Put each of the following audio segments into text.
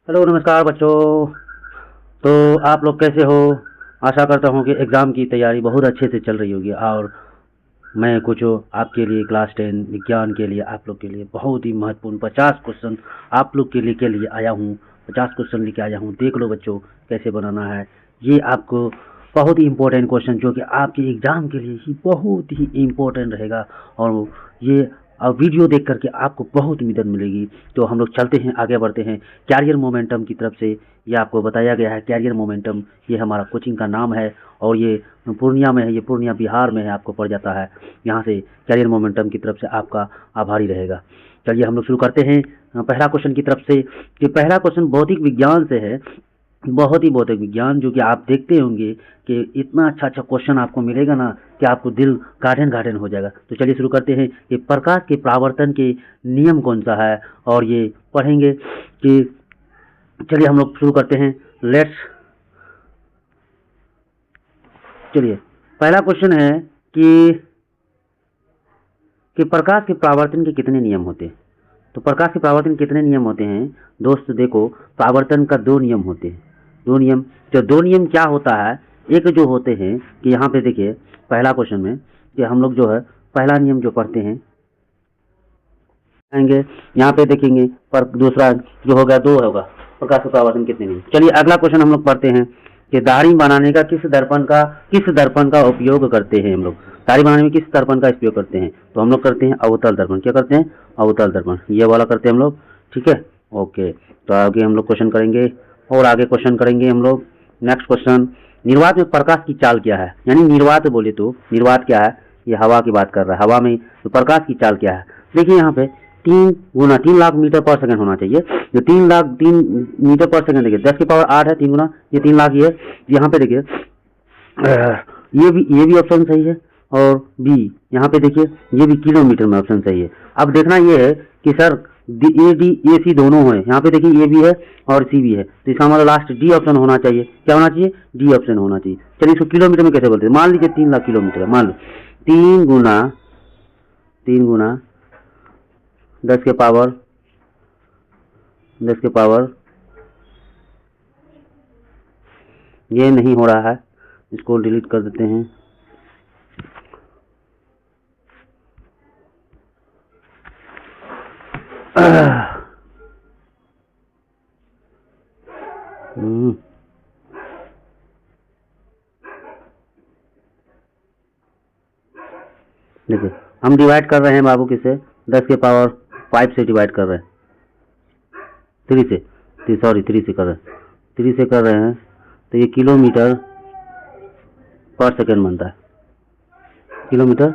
Hello नमस्कार बच्चों। तो आप लोग कैसे हो? आशा करता हूँ कि एग्ज़ाम की तैयारी बहुत अच्छे से चल रही होगी। और मैं कुछ आपके लिए क्लास 10 विज्ञान के लिए आप लोग के लिए बहुत ही महत्वपूर्ण 50 क्वेश्चन आप लोग के लिए आया हूँ। 50 क्वेश्चन लेके आया हूँ। देख लो बच्चों कैसे बनाना है। ये आपको बहुत ही इम्पोर्टेंट क्वेश्चन जो कि आपके एग्ज़ाम के लिए ही बहुत ही इम्पोर्टेंट रहेगा। और ये वीडियो देख करके आपको बहुत मदद मिलेगी। तो हम लोग चलते हैं, आगे बढ़ते हैं। कैरियर मोमेंटम की तरफ से ये आपको बताया गया है। कैरियर मोमेंटम ये हमारा कोचिंग का नाम है और ये पूर्णिया में है। ये पूर्णिया बिहार में है, आपको पड़ जाता है। यहाँ से कैरियर मोमेंटम की तरफ से आपका आभारी रहेगा। चलिए हम लोग शुरू करते हैं पहला क्वेश्चन की तरफ से। कि पहला क्वेश्चन भौतिक विज्ञान से है। बहुत ही भौतिक विज्ञान जो कि आप देखते होंगे कि इतना अच्छा क्वेश्चन आपको मिलेगा ना कि आपको दिल गार्डन हो जाएगा। तो चलिए शुरू करते हैं कि प्रकाश के परावर्तन के नियम कौन सा है, और ये पढ़ेंगे कि चलिए हम लोग शुरू करते हैं। चलिए पहला क्वेश्चन है कि प्रकाश के परावर्तन के कितने नियम होते हैं। तो प्रकाश के परावर्तन के कितने नियम होते हैं दोस्त? देखो, परावर्तन का 2 नियम होते हैं। 2 नियम। तो 2 नियम क्या होता है? एक जो होते हैं कि यहाँ पे देखिए पहला क्वेश्चन में कि हम लोग जो है पहला नियम जो पढ़ते हैं आएंगे यहाँ पे देखेंगे। पर दूसरा जो होगा 2 होगा। प्रकाश के परावर्तन कितने नियम। चलिए अगला क्वेश्चन हम लोग पढ़ते हैं कि दाढ़ी बनाने का किस दर्पण का उपयोग करते हैं हम लोग। दाढ़ी बनाने में किस दर्पण का उपयोग करते हैं? तो हम लोग करते हैं अवतल दर्पण। क्या करते हैं? अवतल दर्पण। ये वाला करते हैं हम लोग। ठीक है, ओके। तो आगे हम लोग क्वेश्चन करेंगे और आगे क्वेश्चन करेंगे हम लोग। नेक्स्ट क्वेश्चन, निर्वात में प्रकाश की चाल क्या है? यानी निर्वात बोले तो निर्वात क्या है? ये हवा की बात कर रहा है। हवा में तो प्रकाश की चाल क्या है? देखिए यहाँ पे 3 लाख मीटर पर सेकंड होना चाहिए। जो 3 मीटर पर सेकंड, देखिए 10 की पावर 8 है। 3 गुना ये 3 लाख। ये यहाँ पे देखिए ये भी ऑप्शन सही है। और बी यहाँ पे देखिए ये भी किलोमीटर में ऑप्शन सही है। अब देखना ये है कि सर ए डी ए सी दोनों है। यहाँ पे देखिए ए भी है और सी भी है। तो इसका मतलब लास्ट डी ऑप्शन होना चाहिए। क्या होना चाहिए? डी ऑप्शन होना चाहिए। चलिए इसको किलोमीटर में कैसे बोलते हैं? मान लीजिए 3 लाख किलोमीटर है। मान लो 3 गुना 10 के पावर ये नहीं हो रहा है, इसको डिलीट कर देते हैं। देखिए हम डिवाइड कर रहे हैं बाबू किसे? 10 के पावर 5 से डिवाइड कर रहे हैं। 3 से कर रहे हैं। 3 से कर रहे हैं तो ये किलोमीटर पर सेकेंड बनता है। किलोमीटर।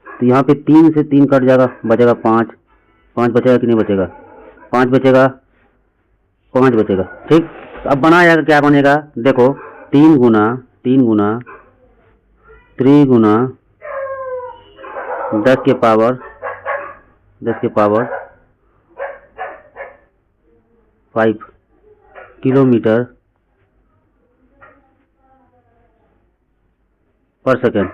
तो यहाँ पे 3 से 3 कट जाएगा, बचेगा 5 बचेगा कि नहीं बचेगा? 5 बचेगा। ठीक। तो अब बनाया क्या बनेगा? देखो 3 गुना 3 गुना 10 के पावर 5 किलोमीटर पर सेकेंड।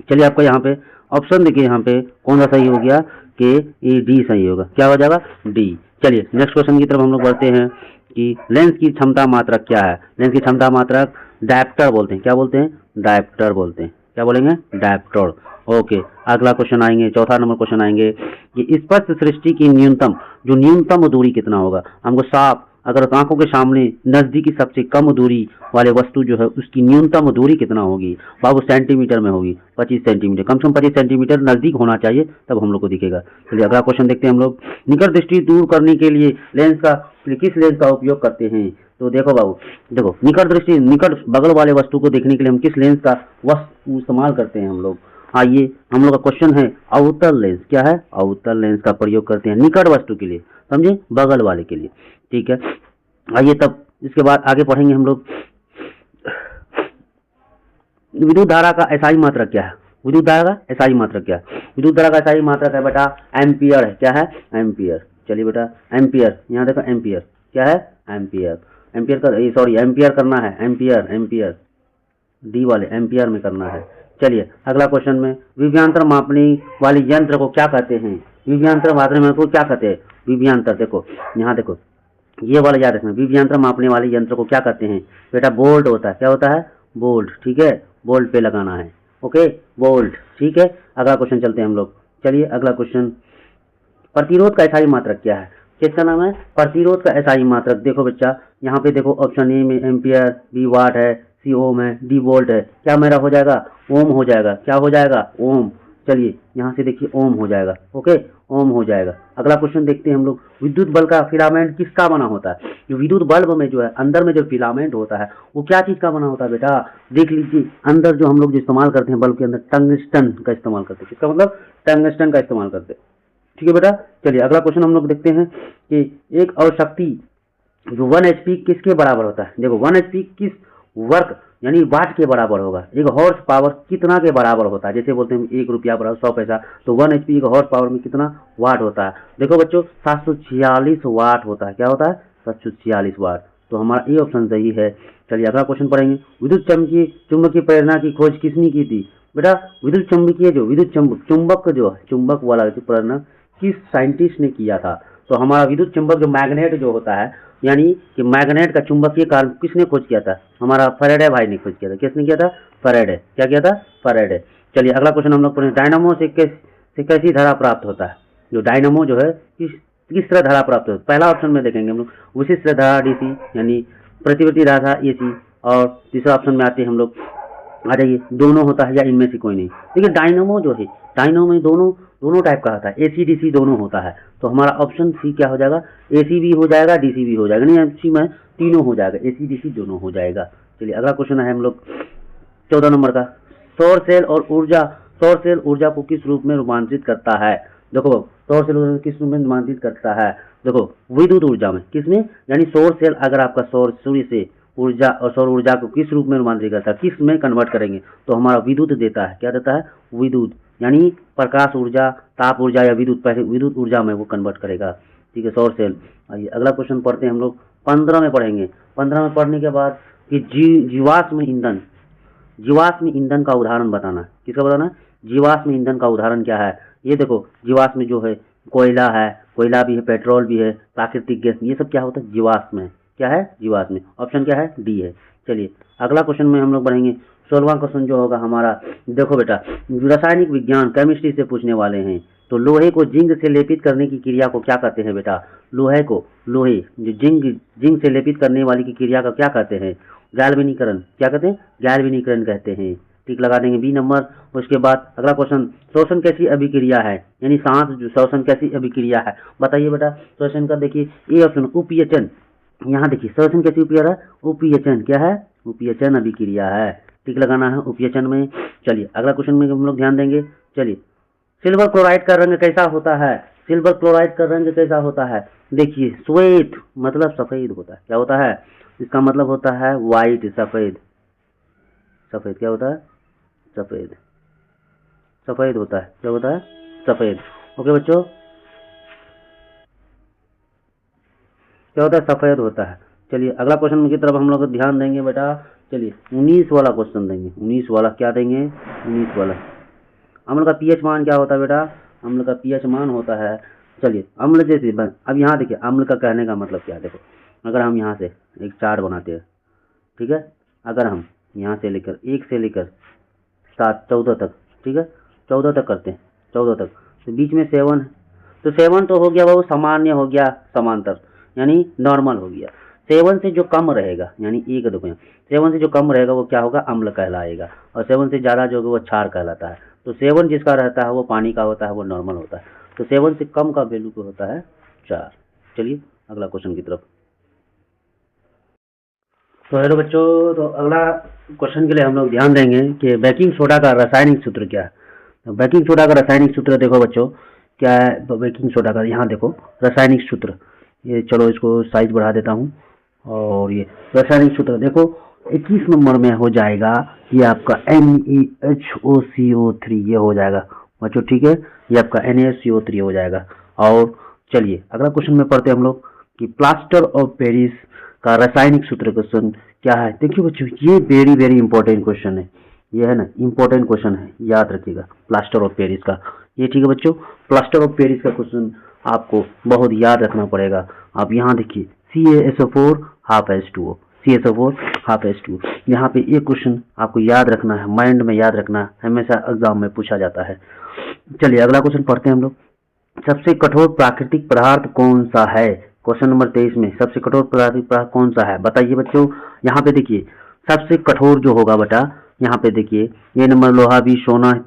चलिए आपको यहाँ पे ऑप्शन देखिए, यहाँ पे कौन सा सही हो गया कि ए डी सही होगा। क्या हो जाएगा? डी। चलिए नेक्स्ट क्वेश्चन की तरफ हम लोग बढ़ते हैं कि लेंस की क्षमता मात्रक क्या है? लेंस की क्षमता मात्रक डायप्टर बोलते हैं। क्या बोलते हैं? डायप्टर बोलते हैं। क्या बोलेंगे? डायप्टर। ओके, अगला क्वेश्चन आएंगे। चौथा नंबर क्वेश्चन आएंगे कि स्पष्ट सृष्टि की न्यूनतम दूरी कितना होगा? हमको साफ अगर आंखों के सामने नजदीकी सबसे कम दूरी वाले वस्तु जो है उसकी न्यूनतम दूरी कितना होगी बाबू? सेंटीमीटर में होगी। 25 सेंटीमीटर। कम से कम 25 सेंटीमीटर नजदीक होना चाहिए, तब हम लोग को दिखेगा। चलिए अगला क्वेश्चन देखते हैं हम लोग। निकट दृष्टि दूर करने के लिए किस लेंस का उपयोग करते हैं? तो देखो बाबू, देखो निकट बगल वाले वस्तु को देखने के लिए हम किस लेंस का इस्तेमाल करते हैं हम लोग? आइए हम लोग का क्वेश्चन है अवतल लेंस। क्या है? अवतल लेंस का प्रयोग करते हैं निकट वस्तु के लिए, समझे? बगल वाले के लिए। ठीक है, आइए तब इसके बाद आगे पढ़ेंगे हम लोग। विद्युत धारा का एसआई मात्रक क्या है? विद्युत धारा का एसआई मात्रक क्या है? विद्युत धारा का एसआई मात्रक है बेटा एम्पियर है। क्या है? एम्पियर। चलिए बेटा एम्पियर, यहाँ देखो एम्पियर। क्या है? एम्पियर। एम्पियर करना है। एम्पियर डी वाले एम्पियर में करना है। चलिए अगला क्वेश्चन में विभवांतर मापने वाले यंत्र को क्या कहते हैं? विभवांतर मापने को क्या कहते हैं? विभवांतर, देखो यहाँ देखो, ये वाला याद रखना, विभवांतर मापने वाले यंत्र को क्या कहते हैं बेटा? बोल्ट होता है। क्या होता है? बोल्ट। ठीक है, बोल्ट पे लगाना है। Okay, bolt. ठीक है, अगला क्वेश्चन चलते हैं हम लोग। चलिए अगला क्वेश्चन, प्रतिरोध का एसआई मात्रक क्या है? किसका नाम है? प्रतिरोध का एसआई मात्रक। देखो बच्चा, यहाँ पे देखो ऑप्शन ए में एम्पियर, बी वाट है, सी ओम है, डी वोल्ट है। क्या मेरा हो जाएगा? ओम हो जाएगा। क्या हो जाएगा? ओम। चलिए यहाँ से देखिए ओम हो जाएगा। ओके, ओम हो जाएगा। अगला क्वेश्चन देखते हैं हम लोग, विद्युत बल्ब का फिलामेंट किसका बना होता है? जो विद्युत बल्ब में जो है अंदर में जो फिलामेंट होता है वो क्या चीज का बना होता है बेटा? देख लीजिए, अंदर जो हम लोग जो इस्तेमाल करते हैं बल्ब के अंदर, टंगस्टन का इस्तेमाल करते हैं। किसका मतलब? टंगस्टन का इस्तेमाल करते हैं। ठीक है बेटा, चलिए अगला क्वेश्चन हम लोग देखते हैं कि एक और शक्ति जो 1 HP किसके बराबर होता है? देखो 1 HP किस वर्क यानी वाट के बराबर होगा? एक हॉर्स पावर कितना के बराबर होता है? जैसे बोलते हैं 1 रुपया बराबर 100 पैसा, तो 1 HP एक हॉर्स पावर में कितना वाट होता है? देखो बच्चों 746 वाट होता है। क्या होता है? 746 वाट। तो हमारा ये ऑप्शन सही है। चलिए अगला क्वेश्चन पढ़ेंगे, विद्युत चुंबकीय प्रेरणा की खोज किसने की थी? बेटा विद्युत चुंबकीय जो विद्युत चुंबक जो है, चुंबक वाला जो प्रेरणा किस साइंटिस्ट ने किया था? तो हमारा विद्युत चुंबक जो मैग्नेट जो होता है, यानी कि मैग्नेट का चुंबकीय कारण किसने खोज किया था? हमारा फैराडे भाई ने खोज किया था। किसने किया था? फैराडे। क्या किया था? फैराडे। चलिए अगला क्वेश्चन हम लोग पढ़ें, डायनामो से कैसी धारा प्राप्त होता है? जो डायनामो जो है किस तरह धारा प्राप्त होता है? पहला ऑप्शन में देखेंगे हम लोग विशिष्ट धारा डीसी यानी प्रतिवर्ती धारा एसी, और तीसरा ऑप्शन में आते हैं हम लोग, आ जाइए, दोनों होता है या इनमें से कोई नहीं। देखिए डायनामो जो है, डायनामो में दोनों टाइप का होता है, एसी डीसी दोनों होता है। तो हमारा ऑप्शन सी क्या हो जाएगा? एसी भी हो जाएगा, डीसी भी हो जाएगा, नहीं एसी में तीनों हो जाएगा, एसी डीसी दोनों हो जाएगा। चलिए अगला क्वेश्चन है हम लोग 14 नंबर का, सौर सेल ऊर्जा को किस रूप में रूपांतरित करता है? देखो सौर सेल ऊर्जा किस रूप में रूपांतरित करता है? देखो विद्युत ऊर्जा में। किसमें? यानी सौर सेल अगर आपका सूर्य से ऊर्जा और सौर ऊर्जा को किस रूप में रूपांतरित करता है, किस में कन्वर्ट करेंगे? तो हमारा विद्युत देता है। क्या देता है? विद्युत, यानी प्रकाश ऊर्जा, ताप ऊर्जा या विद्युत, पहले विद्युत ऊर्जा में वो कन्वर्ट करेगा। ठीक है, सौर सेल। आइए अगला क्वेश्चन पढ़ते हैं हम लोग, 15 में पढ़ेंगे। 15 में पढ़ने के बाद कि जीवाश्म ईंधन का उदाहरण बताना है। किसका बताना है? जीवाश्म ईंधन का उदाहरण क्या है? ये देखो जीवाश्म जो है कोयला है, कोयला भी है, पेट्रोल भी है, प्राकृतिक गैस, ये सब क्या होता है? जीवाश्म है। क्या है? जीवाश्म। ऑप्शन क्या है? डी है। चलिए अगला क्वेश्चन में हम लोग बढ़ेंगे, 16वां क्वेश्चन जो होगा हमारा, देखो बेटा रासायनिक विज्ञान केमिस्ट्री से पूछने वाले हैं। तो लोहे को जिंक से लेपित करने की क्रिया को क्या कहते हैं बेटा? लोहे जो जिंक से लेपित करने वाली की क्रिया का क्या कहते हैं? गैल्वेनीकरण। क्या कहते हैं? गैल्वेनीकरण कहते हैं। टिक लगा देंगे बी नंबर। उसके बाद अगला क्वेश्चन, श्वसन कैसी अभिक्रिया है? यानी सांस जो श्वसन कैसी अभिक्रिया है? बताइए बेटा श्वसन का। देखिए ए ऑप्शन उपयचन। यहाँ देखिए श्वसन कैसी उपक्रिया है? उपयचन। क्या है? उपयचन अभिक्रिया है। टिक लगाना है उपयचन में। चलिए अगला क्वेश्चन में हम लोग ध्यान देंगे। चलिए सिल्वर क्लोराइड का रंग कैसा होता है? सिल्वर क्लोराइड का रंग कैसा होता है? देखिए श्वेत मतलब सफेद होता है। क्या होता है? इसका मतलब होता है व्हाइट, सफेद। सफेद क्या होता है? सफेद। सफेद होता है। क्या होता है? सफेद। ओके बच्चों, क्या होता है? सफेद होता है। चलिए अगला क्वेश्चन की तरफ हम लोग ध्यान देंगे बेटा। चलिए 19 वाला क्वेश्चन देंगे। 19 वाला क्या देंगे? 19 वाला, अम्ल का पीएच मान क्या होता है बेटा? अम्ल का पीएच मान होता है, चलिए अम्ल जैसे, अब यहाँ देखिए अम्ल का कहने का मतलब क्या है। देखो अगर हम यहाँ से एक चार्ट बनाते हैं, ठीक है, अगर हम यहाँ से लेकर 1 से लेकर 7 14 तक, ठीक है, 14 तक करते हैं, 14 तक, तो बीच में 7 है, तो 7 तो हो गया वो सामान्य हो गया, समांतर यानी नॉर्मल हो गया। 7 से जो कम रहेगा यानी 1 देखो, 7 से जो कम रहेगा वो क्या होगा? अम्ल कहलाएगा, और 7 से ज़्यादा जो होगा वो क्षार कहलाता है। तो 7 जिसका रहता है वो पानी का होता है, वो नॉर्मल होता है। तो 7 से कम का वैल्यू को होता है 4। चलिए अगला क्वेश्चन की तरफ। तो हेलो बच्चों, तो अगला क्वेश्चन के लिए हम लोग ध्यान देंगे कि बेकिंग सोडा का रासायनिक सूत्र क्या है। तो बेकिंग सोडा का रासायनिक सूत्र देखो बच्चों क्या है। तो बेकिंग सोडा का यहाँ देखो रासायनिक सूत्र, ये चलो इसको साइज बढ़ा देता हूँ, और ये रासायनिक सूत्र देखो 21 नंबर में हो जाएगा, ये आपका NaHOCO3 ये हो जाएगा बच्चों, ठीक है, ये आपका NaCO3 हो जाएगा। और चलिए अगला क्वेश्चन में पढ़ते हैं हम लोग कि प्लास्टर ऑफ पेरिस का रासायनिक सूत्र क्वेश्चन क्या है। देखिए बच्चों ये वेरी इंपॉर्टेंट क्वेश्चन है, ये है ना, इंपॉर्टेंट क्वेश्चन है, याद रखिएगा। प्लास्टर ऑफ पेरिस का ये ठीक है बच्चों। प्लास्टर ऑफ पेरिस का क्वेश्चन आपको बहुत याद रखना पड़ेगा। आप यहाँ देखिए CaSO4 half H2O, CaSO4 half H2O। यहाँ पे ये क्वेश्चन आपको याद रखना है, माइंड में याद रखना है, हमेशा एग्जाम में पूछा जाता है। चलिए अगला क्वेश्चन पढ़ते हैं हम लोग। सबसे कठोर प्राकृतिक पदार्थ कौन सा है? क्वेश्चन नंबर 23 में सबसे कठोर प्राकृतिक पदार्थ कौन सा है बताइए बच्चों। यहाँ पे देखिए सबसे कठोर जो होगा बेटा, यहाँ पे देखिए ये नंबर लोहा, भी सोना,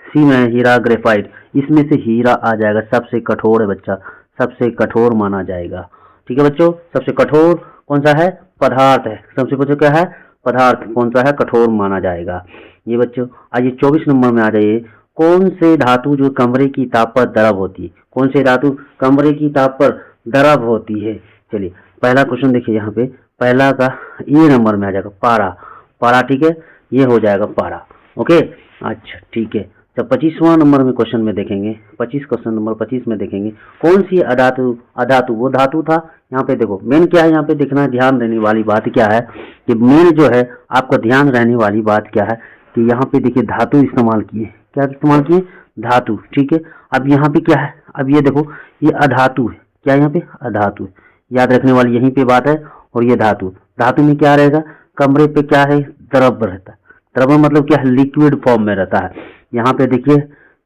सी में हीरा, ग्रेफाइट, इसमें से हीरा आ जाएगा, सबसे कठोर है बच्चा, सबसे कठोर माना जाएगा। ठीक है बच्चों, सबसे कठोर कौन सा है? पदार्थ है। सबसे बच्चों क्या है? पदार्थ कौन सा है? कठोर माना जाएगा। ये बच्चों आइए 24 नंबर में आ जाइए। कौन से धातु जो कमरे की ताप पर द्रव होती है? कौन से धातु कमरे की ताप पर द्रव होती है? चलिए पहला क्वेश्चन देखिए, यहाँ पे पहला का ये नंबर में आ जाएगा पारा, पारा ठीक है, ये हो जाएगा पारा। ओके अच्छा ठीक है। तो 25वां नंबर में क्वेश्चन में देखेंगे, 25 क्वेश्चन नंबर 25 में देखेंगे कौन सी अधातु, अधातु वो धातु था। यहाँ पे देखो मेन क्या है, यहाँ पे देखना ध्यान रहने वाली बात क्या है कि मेन जो है आपका ध्यान रहने वाली बात क्या है कि यहाँ पे देखिए धातु इस्तेमाल किए, क्या इस्तेमाल किए? धातु ठीक है। अब यहाँ पे क्या है, अब ये देखो ये अधातु है, क्या यहाँ पे? अधातु है, याद रखने वाली यहीं पे बात है। और ये धातु, धातु में क्या रहेगा? कमरे पे क्या है? द्रव रहता है। द्रव मतलब क्या है? लिक्विड फॉर्म में रहता है। यहाँ पे देखिए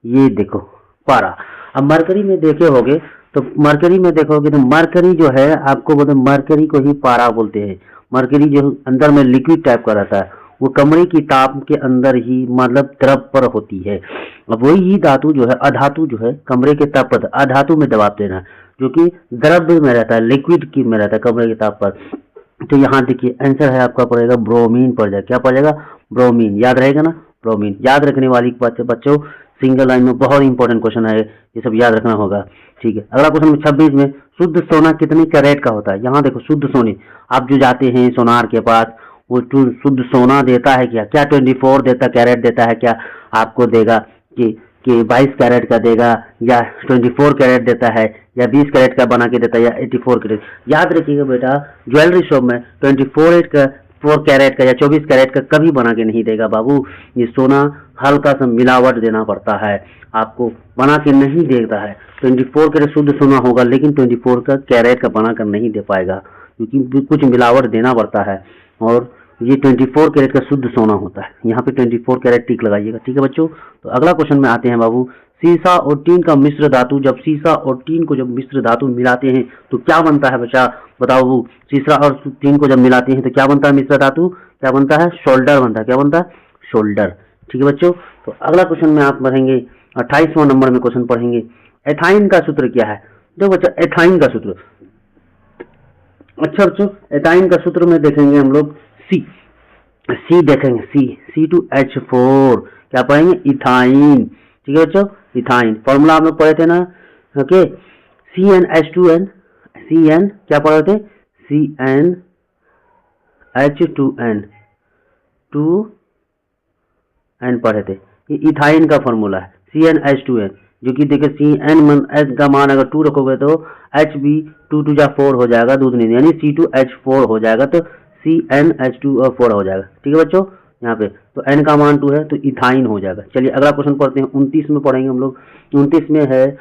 ये देखो पारा। अब मरकरी में देखे होगे तो मरकरी में देखोगे तो मरकरी जो है आपको बोलते मरकरी को ही पारा बोलते हैं। मरकरी जो अंदर में लिक्विड टाइप का रहता है, वो कमरे की ताप के अंदर ही मतलब द्रव पर होती है। अब वही धातु जो है अधातु जो है कमरे के ताप पर, अधातु में दबाव देना है जो कि द्रव्य में रहता है, लिक्विड की में रहता है कमरे के ताप पर। तो यहाँ देखिए आंसर है आपका पड़ेगा ब्रोमीन पड़ जाएगा। क्या पड़ जाएगा? ब्रोमीन। याद रहेगा ना? ब्रोमीन। याद रखने वाली बात है बच्चों, सिंगल लाइन में बहुत इंपॉर्टेंट क्वेश्चन है, ये सब याद रखना होगा। ठीक है अगला क्वेश्चन 26 में शुद्ध सोना कितने कैरेट का होता है? यहाँ देखो शुद्ध सोने, आप जो जाते हैं सोनार के पास वो शुद्ध सोना देता है क्या? क्या 24 देता कैरेट देता है क्या? आपको देगा कि 22 कैरेट का देगा या 24 कैरेट देता है या 20 कैरेट का बना के देता है या 84 कैरेट। याद रखिएगा बेटा ज्वेलरी शॉप में 4 कैरेट का या 24 कैरेट का कभी बना के नहीं देगा बाबू। ये सोना हल्का सा मिलावट देना पड़ता है, आपको बना के नहीं देता है। 24 कैरेट शुद्ध सोना होगा लेकिन 24 का कैरेट का बना कर नहीं दे पाएगा क्योंकि कुछ मिलावट देना पड़ता है। और ये 24 कैरेट का शुद्ध सोना होता है। यहाँ पे 24 कैरेट टिक लगाइएगा। ठीक है बच्चों। तो अगला क्वेश्चन में आते हैं बाबू। सीसा और टीन का मिश्र धातु, जब सीसा और टीन को जब मिश्र धातु मिलाते हैं तो क्या बनता है बच्चा? बताओ बाबू। सीसा और टीन को जब मिलाते हैं तो क्या बनता है? मिश्र धातु क्या बनता है? शोल्डर बनता है। क्या बनता है? शोल्डर। ठीक है बच्चों। तो अगला क्वेश्चन में आप पढ़ेंगे 28वां नंबर में क्वेश्चन पढ़ेंगे एथाइन का सूत्र क्या है? जो बच्चा एथाइन का सूत्र, अच्छा बच्चों एथाइन का सूत्र में देखेंगे हम लोग सी देखेंगे, C2H4 क्या पढ़ेंगे? इथाइन। ठीक है बच्चों इथाइन फॉर्मूला आप लोग पढ़े थे ना। ओके CnH2n, CN क्या पढ़े थे? CnH2n 2n पढ़े थे। ये इथाइन का फॉर्मूला है CnH2n, जो कि देखिए CN का मान अगर 2 रखोगे तो H भी 2 2 4 हो जाएगा, दूध नहीं यानी C2H4 हो जाएगा तो CnH2O4 हो जाएगा। ठीक है बच्चों यहाँ पे तो n का मान 2 है तो इथाइन हो जाएगा। चलिए अगला क्वेश्चन पढ़ते हैं 29 में पढ़ेंगे हम लोग। 29 में है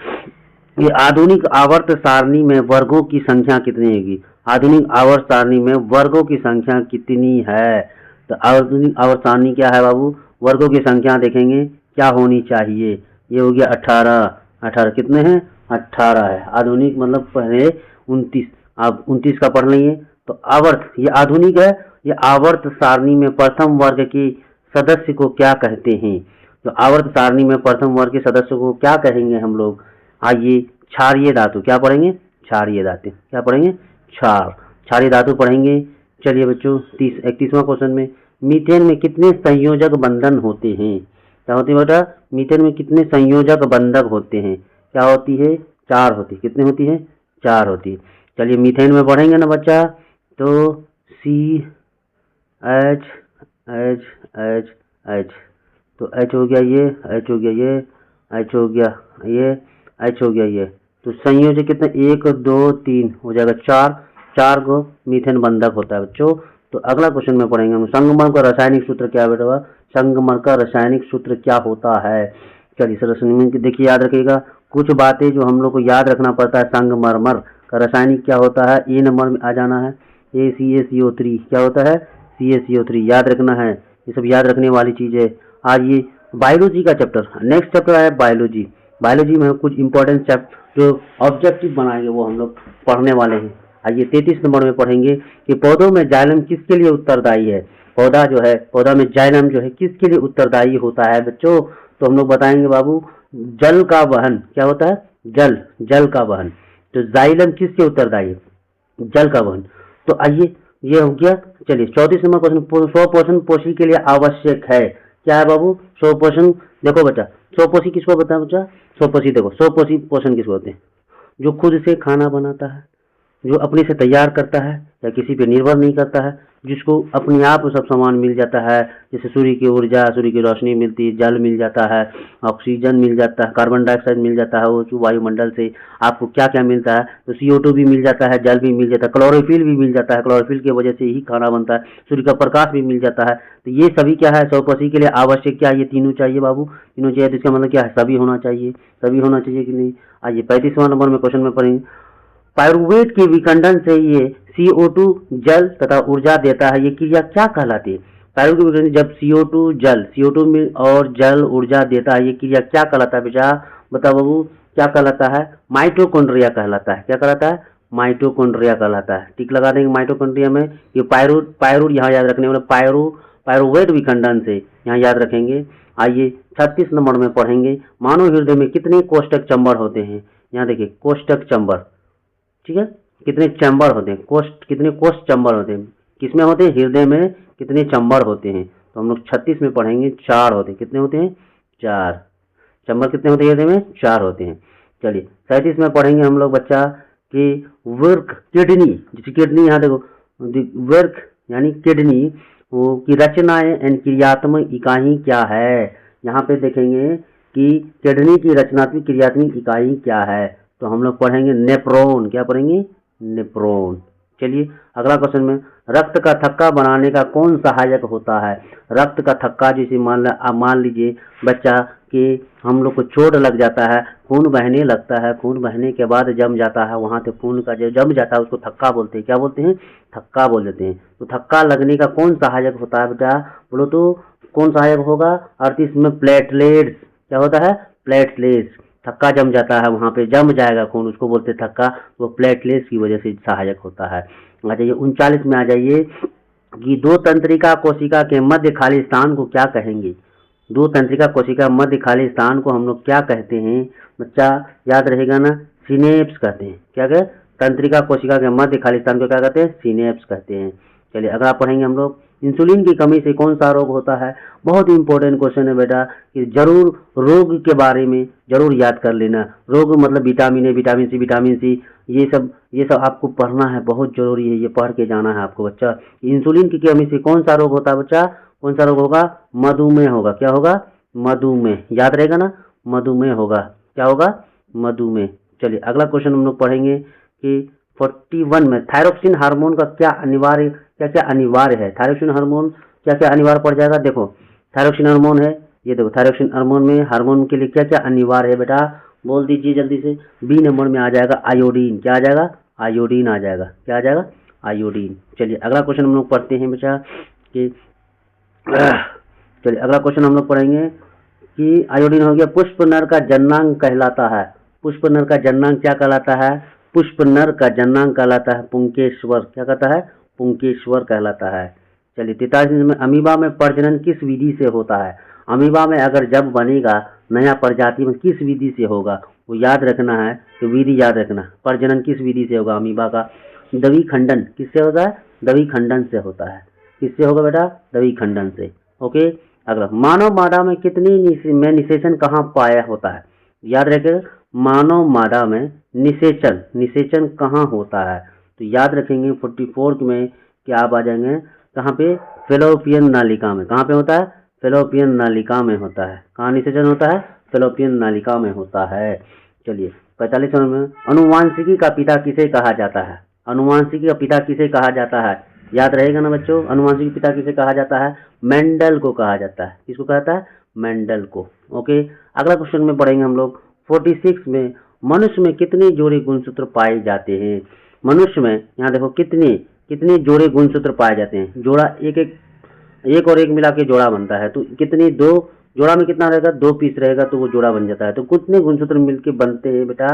ये आधुनिक आवर्त सारणी में वर्गों की संख्या कितनी होगी? आधुनिक आवर्त सारणी में वर्गों की संख्या कितनी है? तो आधुनिक आवर्त सारणी क्या है बाबू? वर्गों की संख्या देखेंगे क्या होनी चाहिए। ये हो गया 18 कितने हैं? 18 है। आधुनिक मतलब पहले 29, आप 29 का पढ़ लेंगे। तो आवर्त ये आधुनिक है, ये आवर्त सारणी में प्रथम वर्ग के सदस्य को क्या कहते हैं? तो आवर्त सारणी में प्रथम वर्ग के सदस्य को क्या कहेंगे हम लोग? आइए क्षारीय धातु क्या पढ़ेंगे? क्षारीय धातु क्या पढ़ेंगे? क्षारीय धातु पढ़ेंगे। चलिए बच्चों 31वां क्वेश्चन में मीथेन में कितने संयोजक बंधन होते हैं? क्या होती है बेटा? मीथेन में कितने संयोजक बंधक होते हैं? क्या होती है? 4 होती। कितने होती है? 4 होती। चलिए मीथेन में पढ़ेंगे ना बच्चा तो CH तो H हो गया ये, H हो गया ये, H हो गया ये, H हो गया ये। तो संयोजक कितने? 1 2 3 हो जाएगा 4 को मीथेन बंधक होता है बच्चों। तो अगला क्वेश्चन में पढ़ेंगे हम संगमरमर का रासायनिक सूत्र क्या है बेटा? संगमरमर का रासायनिक सूत्र क्या होता है? चलिए संरचना देखिए, याद रखिएगा कुछ बातें जो हम लोग को याद रखना पड़ता है। संगमरमर का रासायनिक क्या होता है, ए नंबर में आ जाना है, ACaCO3 क्या होता है, CaCO3 याद रखना है। ये सब याद रखने वाली चीज़ है। आज ये बायोलॉजी का चैप्टर, नेक्स्ट चैप्टर है बायोलॉजी। बायोलॉजी में कुछ इंपॉर्टेंट चैप्टर जो ऑब्जेक्टिव बनाएंगे वो हम लोग पढ़ने वाले हैं। आइए 33 नंबर में पढ़ेंगे कि पौधों में जाइलम किसके लिए उत्तरदायी है। पौधा जो है, पौधा में जाइलम जो है किसके लिए उत्तरदायी होता है बच्चों, तो हम लोग बताएंगे बाबू, जल का वहन। क्या होता है, जल का वहन। तो जाइलम किसके उत्तरदायी है, जल का वहन। तो आइए ये हो गया। चलिए 34 नंबर क्वेश्चन, स्वपोषण पोषी के लिए आवश्यक है। क्या है बाबू, स्वपोषण। देखो बच्चा, स्वपोषी किसको बताया बच्चा, स्वपोषी देखो, स्वपोषी पोषण किसको होते हैं, जो खुद से खाना बनाता है, जो अपने से तैयार करता है या किसी पे निर्भर नहीं करता है, जिसको अपने आप सब सामान मिल जाता है, जैसे सूर्य की ऊर्जा, सूर्य की रोशनी मिलती है, जल मिल जाता है, ऑक्सीजन मिल जाता है, कार्बन डाइऑक्साइड मिल जाता है, वो वायुमंडल से आपको क्या क्या मिलता है, तो CO2 भी मिल जाता है, जल भी मिल जाता है, क्लोरोफिल भी मिल जाता है, क्लोरोफिल की वजह से ही खाना बनता है, सूर्य का प्रकाश भी मिल जाता है। तो ये सभी क्या है, स्वपोषी के लिए आवश्यक क्या, ये तीनों चाहिए बाबू, तीनों चाहिए। तो इसका मतलब क्या है, सभी होना चाहिए, सभी होना चाहिए कि नहीं। आइए 35वां नंबर में क्वेश्चन में पढ़ेंगे, पायरुवेट के विखंडन से ये CO2 जल तथा ऊर्जा देता है, ये क्रिया क्या कहलाती है। पायरुवेट के विखंडन जब CO2 जल, CO2 में और जल ऊर्जा देता है, ये क्रिया क्या कहलाता है बेटा, बताओ बाबू, क्या कहलाता है, माइटोकॉन्ड्रिया कहलाता है। क्या कहलाता है, माइटोकॉन्ड्रिया कहलाता है। टिक लगा देंगे माइटोकॉन्ड्रिया में। ये पायरुवेट यहाँ याद रखने वाला, पायरुवेट विखंडन से यहाँ याद रखेंगे। आइए 36 नंबर में पढ़ेंगे, मानव हृदय में कितने कोष्ठक चैम्बर होते हैं। यहाँ देखिए कोष्ठक चैम्बर, ठीक है, कितने चैम्बर होते हैं, कितने कोष्ठ चैम्बर होते हैं, किसमें होते हैं, हृदय में कितने चैम्बर होते हैं। तो हम लोग 36 में पढ़ेंगे 4 होते हैं। कितने होते हैं, 4 चैम्बर। कितने होते हैं हृदय में, 4 होते हैं। चलिए 37 में पढ़ेंगे हम लोग बच्चा कि वर्क किडनी, जैसे किडनी यहाँ देखो, वर्क यानी किडनी वो की रचनाएं एंड क्रियात्मक इकाई क्या है। यहाँ पे देखेंगे कि किडनी की रचनात्मक क्रियात्मक इकाई क्या है, तो हम लोग पढ़ेंगे नेप्रोन। क्या पढ़ेंगे, नेप्रोन। चलिए अगला क्वेश्चन में, रक्त का थक्का बनाने का कौन सहायक होता है। रक्त का थक्का जैसे मान लीजिए बच्चा कि हम लोग को चोट लग जाता है, खून बहने लगता है, खून बहने के बाद जम जाता है, वहाँ से खून का जो जम जाता है उसको थक्का बोलते हैं। क्या बोलते हैं, थक्का बोल देते हैं। तो थक्का लगने का कौन सहायक होता है बेटा, बोलो तो कौन सहायक होगा। 38 में प्लेटलेट्स। क्या होता है, प्लेटलेट्स। थक्का जम जाता है, वहाँ पे जम जाएगा खून, उसको बोलते थक्का, वो प्लेटलेट्स की वजह से सहायक होता है। आ जाइए 39 में आ जाइए कि दो तंत्रिका कोशिका के मध्य खाली स्थान को क्या कहेंगे। दो तंत्रिका कोशिका मध्य खाली स्थान को हम लोग क्या कहते हैं बच्चा, याद रहेगा ना, सिनेप्स कहते हैं। क्या कहते, तंत्रिका कोशिका के मध्य खाली स्थान को क्या कहते हैं, सिनेप्स कहते हैं। चलिए अगला पढ़ेंगे हम लोग, इंसुलिन की कमी से कौन सा रोग होता है। बहुत इंपॉर्टेंट क्वेश्चन है बेटा, कि जरूर रोग के बारे में जरूर याद कर लेना। रोग मतलब vitamin A, vitamin C, vitamin C, ये सब आपको पढ़ना है, बहुत जरूरी है, ये पढ़ के जाना है आपको बच्चा। इंसुलिन की कमी से कौन सा रोग होता है बच्चा, कौन सा रोग होगा, मधुमेह होगा। क्या होगा, मधुमेह, याद रहेगा ना, मधुमेह होगा। क्या होगा, मधुमेह। चलिए अगला क्वेश्चन हम लोग पढ़ेंगे कि 41 में थायरोक्सिन हार्मोन का क्या क्या अनिवार्य है। थायरोक्सिन हार्मोन क्या क्या अनिवार्य पड़ जाएगा, देखो थायरोक्सिन हार्मोन है, ये देखो थायरोक्सिन हार्मोन में, हार्मोन के लिए क्या क्या अनिवार्य है बेटा, बोल दीजिए जल्दी से। बी नंबर में आ जाएगा आयोडीन। क्या आ जाएगा, आयोडीन आ जाएगा। क्या आ जाएगा, आयोडीन। चलिए अगला क्वेश्चन हम लोग पढ़ते हैं बेटा कि चलिए अगला क्वेश्चन हम लोग पढ़ेंगे कि आयोडीन हो गया, पुष्प नर का जननांग कहलाता है। पुष्प नर का जननांग क्या कहलाता है, पुष्प नर का जननांग कहलाता है पुंकेश्वर। क्या कहता है, पुंकेश्वर कहलाता है। चलिए 43 में, अमीबा में प्रजनन किस विधि से होता है। अमीबा में अगर जब बनेगा नया प्रजाति में किस विधि से होगा, वो याद रखना है, तो विधि याद रखना, प्रजनन किस विधि से होगा अमीबा का, दवी खंडन किससे होता है, दवी खंडन से होता है। किससे होगा बेटा, दवी खंडन से। ओके अगला, मानव मादा में कितनी में निषेचन कहाँ पाया होता है। याद रखें, मानव मादा में निषेचन कहाँ होता है, तो याद रखेंगे 44 में क्या आप आ जाएंगे, कहाँ पे, फेलोपियन नालिका में। कहाँ पे होता है, फेलोपियन नालिका में होता है। कहाँ निषेचन होता है, फेलोपियन नालिका में होता है। चलिए 45 में, अनुवांशिकी का पिता किसे कहा जाता है। अनुवांशिकी का पिता किसे कहा जाता है, याद रहेगा ना बच्चों, अनुवांशिकी पिता किसे कहा जाता है, मेंडल को कहा जाता है। किसको कहता है, मेंडल को। ओके, अगला क्वेश्चन में पढ़ेंगे हम लोग 46 में, मनुष्य में कितने जोड़े गुणसूत्र पाए जाते हैं। मनुष्य में यहाँ देखो कितने जोड़े गुणसूत्र पाए जाते हैं। जोड़ा एक और एक मिला के जोड़ा बनता है, तो कितनी, दो जोड़ा में कितना रहेगा, 2 पीस रहेगा तो वो जोड़ा बन जाता है। तो कितने गुणसूत्र मिलके बनते हैं बेटा,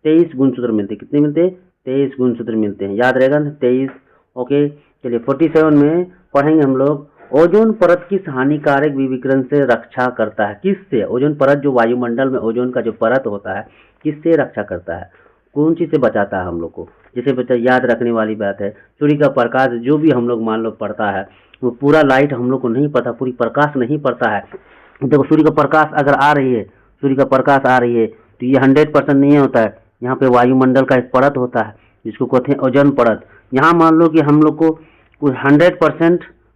23 गुणसूत्र मिलते हैं। कितने मिलते हैं, 23 गुणसूत्र मिलते हैं, याद रहेगा ना 23। ओके, चलिए 47 में पढ़ेंगे हम लोग, ओजोन परत किस हानिकारक विकिरण से रक्षा करता है। किससे, ओजोन परत जो वायुमंडल में ओजोन का जो परत होता है किससे रक्षा करता है, कौन चीज से बचाता है हम लोग को। जैसे बच्चा याद रखने वाली बात है, सूर्य का प्रकाश जो भी हम लोग मान लो पड़ता है, वो पूरा लाइट हम लोग को नहीं पड़ता, पूरी प्रकाश नहीं पड़ता है। देखो सूर्य का प्रकाश अगर आ रही है, सूर्य का प्रकाश आ रही है तो ये 100% नहीं होता है। यहाँ पे वायुमंडल का एक परत होता है जिसको कहते हैं ओजोन परत। यहाँ मान लो कि हम लोग को कुछ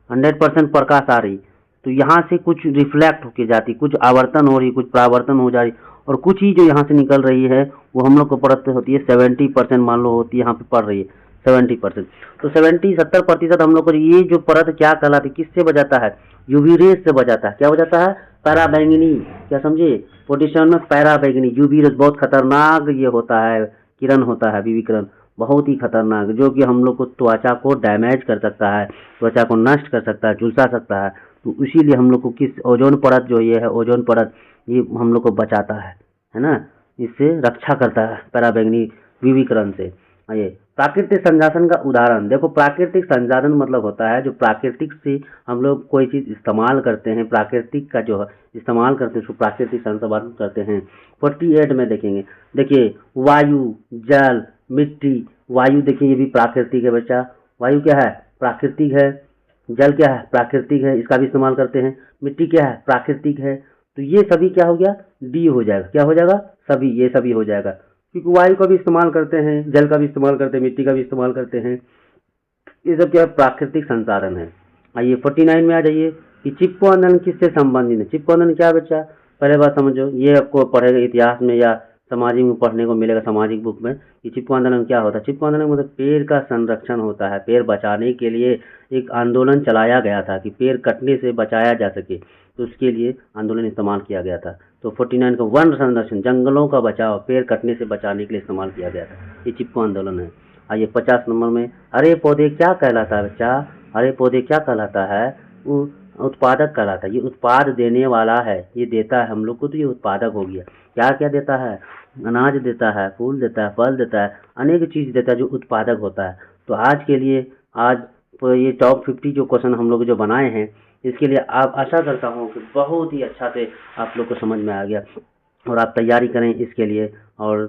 100% प्रकाश आ रही, तो यहाँ से कुछ रिफ्लेक्ट होके जाती, कुछ आवर्तन हो रही, कुछ परावर्तन हो जा रही, और कुछ ही जो यहाँ से निकल रही है वो हम लोग को परत होती है 70% मान लो होती है, यहाँ पे पड़ रही है 70%। तो 70-70% हम लोग को ये जो परत क्या कहलाती है, किससे बचाता है, यूवी रेज से बचाता है। क्या बचाता है, पैराबैंगनी। क्या समझे, 47 में पैराबैंगनी यूवी रेज, बहुत खतरनाक ये होता है, किरण होता है, विकिरण बहुत ही खतरनाक, जो कि हम लोग को त्वचा को डैमेज कर सकता है, त्वचा को नष्ट कर सकता है, झुलसा सकता है। तो इसीलिए हम लोग को किस, ओजोन परत जो ये है, ओजोन परत ये हम लोग को बचाता है ना, इससे रक्षा करता है पराबैंगनी विकिरण से। ये प्राकृतिक संसाधन का उदाहरण देखो, प्राकृतिक संसाधन मतलब होता है जो प्राकृतिक से हम लोग कोई चीज इस्तेमाल करते हैं, प्राकृतिक का जो इस्तेमाल करते हैं उसको प्राकृतिक संसाधन करते हैं। 48 में देखेंगे, देखिए वायु, जल, मिट्टी। वायु देखिए ये भी प्राकृतिक है बच्चा, वायु क्या है, प्राकृतिक है। जल क्या है, प्राकृतिक है, इसका भी इस्तेमाल करते हैं। मिट्टी क्या है, प्राकृतिक है। तो ये सभी क्या हो गया, डी हो जाएगा। क्या हो जाएगा, सभी, ये सभी हो जाएगा, क्योंकि वायु का भी इस्तेमाल करते हैं, जल का भी इस्तेमाल करते हैं, मिट्टी का भी इस्तेमाल करते हैं। ये सब क्या प्राकृतिक संसाधन है। आइए 49 में आ जाइए कि चिपको आंदोलन किससे संबंधित है। चिपको आंदोलन क्या बच्चा, पहले बात समझो, ये आपको पढ़ेगा इतिहास में या सामाजिक में पढ़ने को मिलेगा, सामाजिक बुक में, कि चिपको आंदोलन क्या होता है। चिपको आंदोलन मतलब पेड़ का संरक्षण होता है, पेड़ बचाने के लिए एक आंदोलन चलाया गया था कि पेड़ कटने से बचाया जा सके, तो उसके लिए आंदोलन इस्तेमाल किया गया था। तो 49 का वन संरक्षण, जंगलों का बचाव, पेड़ कटने से बचाने के लिए इस्तेमाल किया गया था, ये चिपको आंदोलन है। आइए 50 नंबर में, हरे पौधे क्या कहलाता है बच्चा, हरे पौधे क्या कहलाता है, वो उत्पादक कहलाता है। ये उत्पाद देने वाला है, ये देता है हम लोग को, तो ये उत्पादक हो गया। क्या क्या देता है, अनाज देता है, फूल देता है, फल देता है, अनेक चीज देता है जो उत्पादक होता है। तो आज के लिए, आज तो ये टॉप 50 जो क्वेश्चन हम लोग जो बनाए हैं, इसके लिए आप आशा करता हूँ कि बहुत ही अच्छा से आप लोग को समझ में आ गया, और आप तैयारी करें इसके लिए, और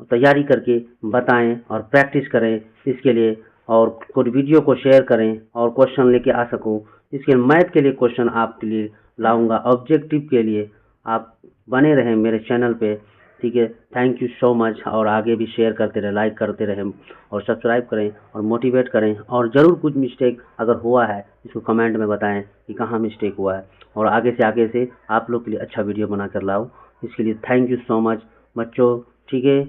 तैयारी करके बताएं और प्रैक्टिस करें इसके लिए, और कुछ वीडियो को शेयर करें और क्वेश्चन लेके आ सकूं। इसके मैथ के लिए क्वेश्चन आपके लिए लाऊंगा, ऑब्जेक्टिव के लिए। आप बने रहें मेरे चैनल पे, ठीक है। थैंक यू सो मच, और आगे भी शेयर करते रहें, लाइक करते रहें, और सब्सक्राइब करें और मोटिवेट करें। और ज़रूर कुछ मिस्टेक अगर हुआ है इसको कमेंट में बताएं कि कहाँ मिस्टेक हुआ है, और आगे से आप लोग के लिए अच्छा वीडियो बना कर लाऊँ। इसके लिए थैंक यू सो मच बच्चों, ठीक है।